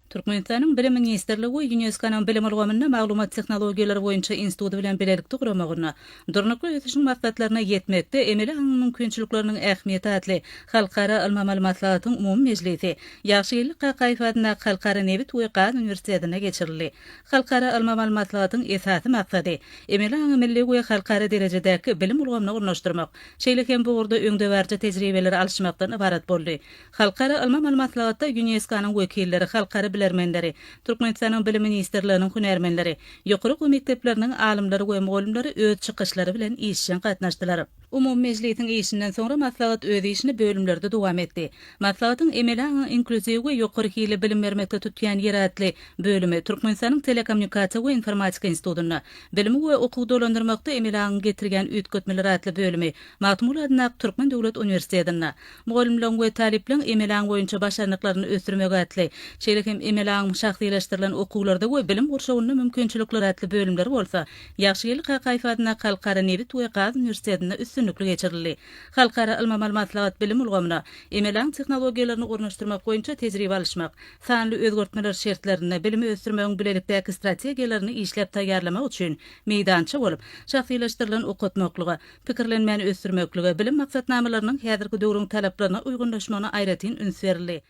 Türkmenistanyň Bilim Ministrligi UNESCO-nyň bilim ulgamyna maglumat tehnologiýalary boýunça instituty bilen bilelikde guramagyna, durnukly ötüşiň maksadlaryna ýetmekde emeli aň mümkinçilikleriniň ähmiýeti adly Halkara ilmi maglumatlaryň umumy mejlisi ýagşylyk Qaqaýewadyna Halkara Nebit Uýgan Universitetine geçirildi. Halkara ilmi maglumatlaryň esasy maksady emeli aň milli we halkara derejedäki bilim ulgamyny gurnaşdyrmak, şeýlekem bu urda öňdöwärji tejribeleri alşmakdan ibarat boldy. Halkara ilmi maglumatlarynda UNESCO-nyň wekilleri, halkara bilermenleri, Türkmenistanyň Bilim Ministrliginiň hünärmenleri, ýokary mekdepleriniň alymlary we mugallimleri öz çykyşlary bilen işçen gatnaşdylar. Umumy mejlisiň işinden soňra maslahat öz işini bölümlerde dowam etdi. Maslahatyň emeli inkluziw we ýokary hili bilim bermekde tutýan ýeratly bölümi Türkmenistanyň Telekommunikasiýa we Informatika Institutyna, bilimi we okuw dolandyrmakda emeli getirgen üýtgetmeler adly bölümi Matmul adyna Türkmen Döwlet Uniwersitetine, mugallimler we talipler emeli boýunça başarnyklaryny ösdürmek adly, şeýlekem emeli şahsylaşdyrylan okuwlarda we bilim gurşawyna mümkinçilikler adly bölümler bolsa, ýagşylyk Qaqaýewadyna Halkara Nebit Uýgan Uniwersitetine üstünlükli geçirildi. Halkara ilmi maglumatlaryň bilim ulgamyna, emeli tehnologiýalaryny gurnaşdyrmak boýunça tejribe alşmak, sanly özgertmeler şertlerini, bilimi ösdürmegiň bilelikdäki strategiyalaryny işläp taýýarlamak üçin meýdança bolup, şahsylaşdyrylan okutmaklygy, pikirlenmäni ösdürmekligi, bilim maksatnamalarynyň häzirki döwrüň talaplaryna uygunlaşmagyna aýratyn üns berildi.